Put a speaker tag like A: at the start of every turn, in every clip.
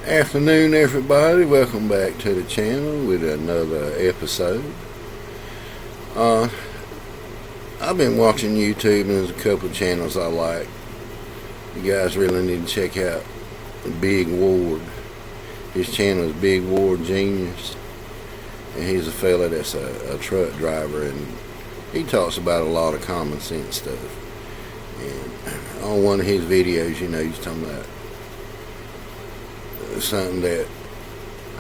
A: Afternoon, everybody. Welcome back to the channel with another episode. I've been watching YouTube, and there's a couple of channels I like. You guys really need to check out Big Ward. His channel is Big Ward Genius, and he's a fella that's a truck driver, and he talks about a lot of common sense stuff. And on one of his videos, he's talking about something that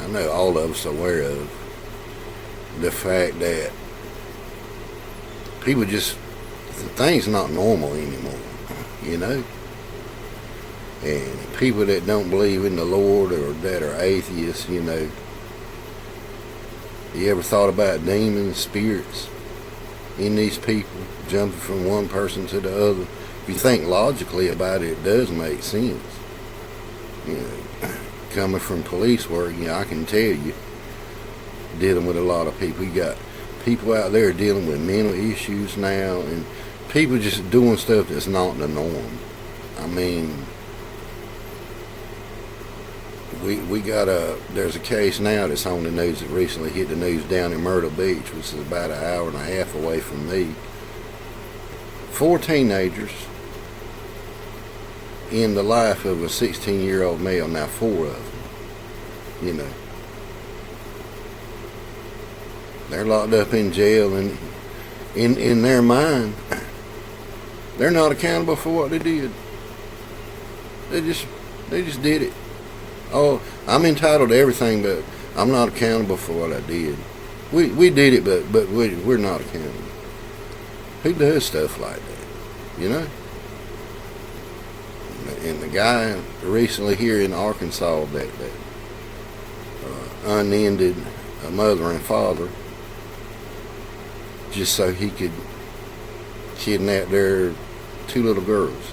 A: I know all of us are aware of. The fact that people things not normal anymore, and people that don't believe in the Lord or that are atheists, you ever thought about demons, spirits in these people, jumping from one person to the other? If you think logically about it, it does make sense. Coming from police work, I can tell you, dealing with a lot of people. You got people out there dealing with mental issues now, and people just doing stuff that's not the norm. I mean, there's a case now that's on the news that recently hit the news down in Myrtle Beach, which is about an hour and a half away from me. 4 teenagers in the life of a 16-year-old male. Now 4 of them, they're locked up in jail, and in their mind, they're not accountable for what they did. They just did it. Oh, I'm entitled to everything, but I'm not accountable for what I did. We did it, but we're not accountable. Who does stuff like that? And the guy recently here in Arkansas that unended a mother and father just so he could kidnap their 2 little girls.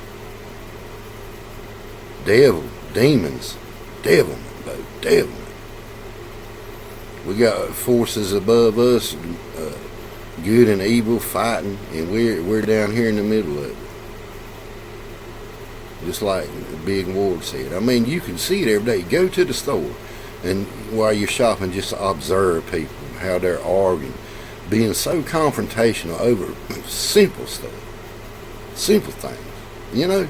A: Demons, devilment. We got forces above us, good and evil fighting, and we're down here in the middle of it. Just like Big Ward said. I mean, you can see it every day. You go to the store, and while you're shopping, just observe people, how they're arguing, being so confrontational over simple stuff, simple things.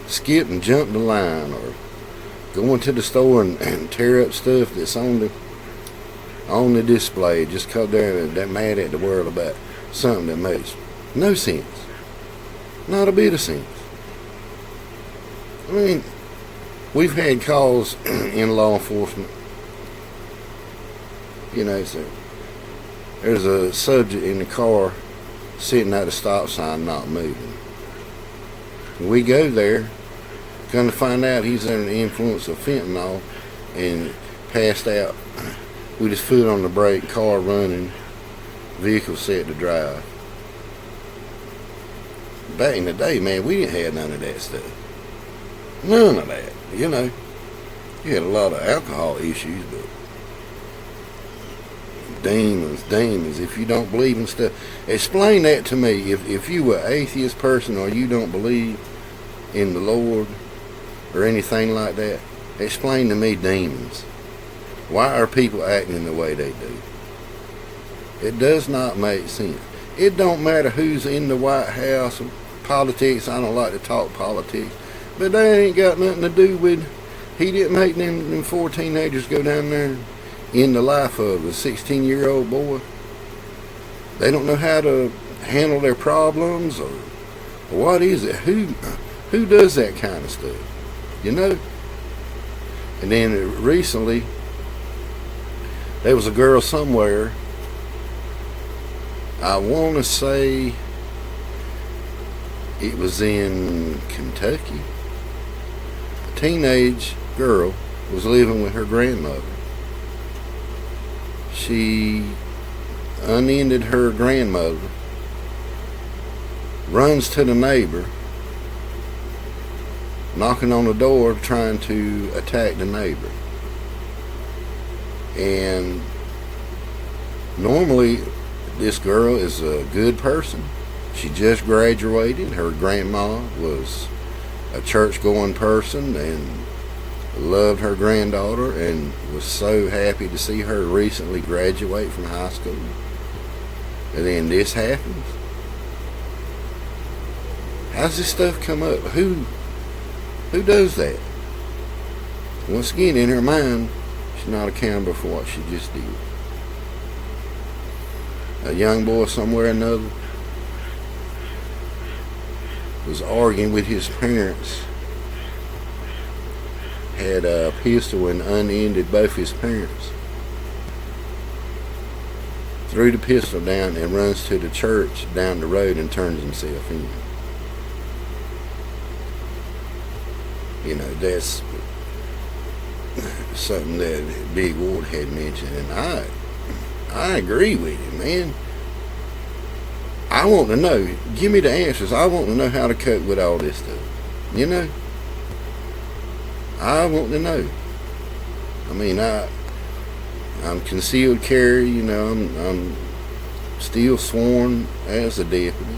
A: Skip and jump the line, or going to the store and tear up stuff that's on the display just because they're mad at the world about something that makes no sense, not a bit of sense. I mean, we've had calls in law enforcement. So there's a subject in the car sitting at a stop sign not moving. We go there, come to find out he's under the influence of fentanyl and passed out with his foot on the brake, car running, vehicle set to drive. Back in the day, man, we didn't have none of that stuff. None of that, You had a lot of alcohol issues, but demons, if you don't believe in stuff. Explain that to me. If you were an atheist person or you don't believe in the Lord or anything like that, explain to me demons. Why are people acting the way they do? It does not make sense. It don't matter who's in the White House, politics. I don't like to talk politics. But that ain't got nothing to do with, he didn't make them 4 teenagers go down there in the life of a 16-year-old boy. They don't know how to handle their problems, or what is it? Who does that kind of stuff? And then recently, there was a girl somewhere, I want to say it was in Kentucky. Teenage girl was living with her grandmother. She unended her grandmother, runs to the neighbor, knocking on the door trying to attack the neighbor. And normally this girl is a good person. She just graduated. Her grandma was a church-going person, and loved her granddaughter and was so happy to see her recently graduate from high school. And then this happens. How's this stuff come up? Who does that? Once again, in her mind, she's not accountable for what she just did. A young boy somewhere or another was arguing with his parents, had a pistol and unended both his parents, threw the pistol down and runs to the church down the road and turns himself in. You know, that's something that Big Ward had mentioned, and I agree with you, man. I want to know. Give me the answers. I want to know how to cope with all this stuff. You know? I want to know. I mean, I'm concealed carry, you know, I'm still sworn as a deputy.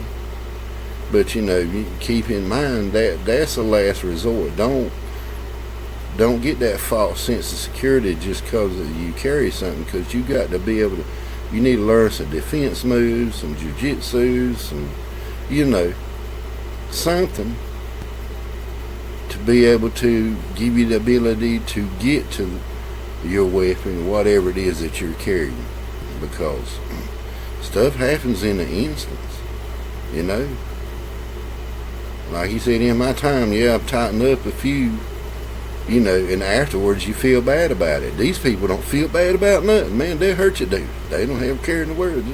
A: But, you know, you keep in mind that that's a last resort. Don't get that false sense of security just because you carry something, because you got to be able to, you need to learn some defense moves, some jiu-jitsu, some, you know, something to be able to give you the ability to get to your weapon, whatever it is that you're carrying, because stuff happens in an instance, you know. Like he said, in my time, yeah, I've tightened up a few, you know, and afterwards you feel bad about it. These people don't feel bad about nothing, man. They hurt you, dude. They don't have a care in the world.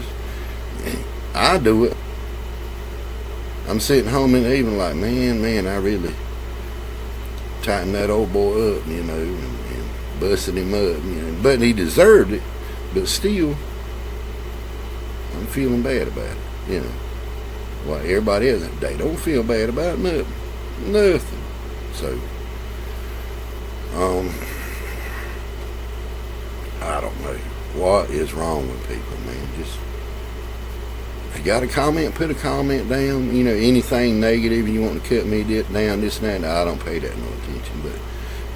A: I do it. I'm sitting home in the evening like, man, I really tightened that old boy up, you know, and busted him up, you know. But he deserved it, but still, I'm feeling bad about it, you know. Well, everybody else, they don't feel bad about nothing. So, I don't know what is wrong with people, man. Just, if you got a comment, put a comment down. You know, anything negative you want to cut me down, this and that. I don't pay that no attention, but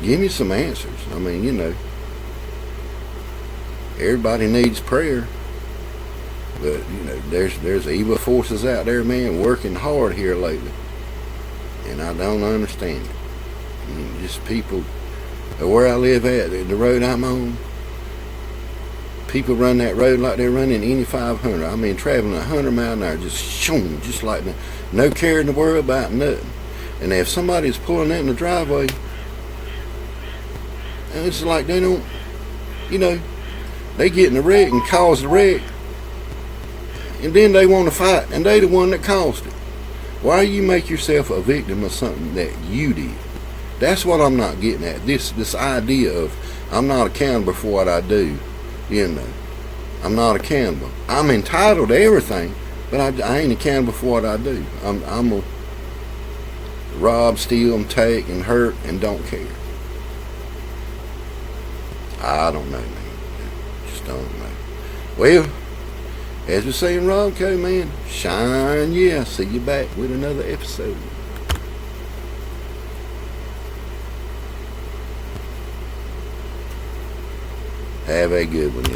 A: give me some answers. I mean, you know, everybody needs prayer. But, you know, there's evil forces out there, man, working hard here lately. And I don't understand it. I mean, just people, where I live at, the road I'm on, people run that road like they're running any 500. I mean, traveling 100 miles an hour, just shoom, just like that. No care in the world about nothing. And if somebody's pulling that in the driveway, it's like they don't, you know, they get in the wreck and cause the wreck. And then they want to fight, and they the one that caused it. Why you make yourself a victim of something that you did? That's what I'm not getting at. This idea of I'm not accountable for what I do. You know, I'm not accountable. I'm entitled to everything, but I ain't accountable for what I do. I'm a rob, steal, and take, and hurt, and don't care. I don't know, man. Just don't know. Well, as we say in Robco, man, shine, yeah. See you back with another episode. Have a good one, y'all.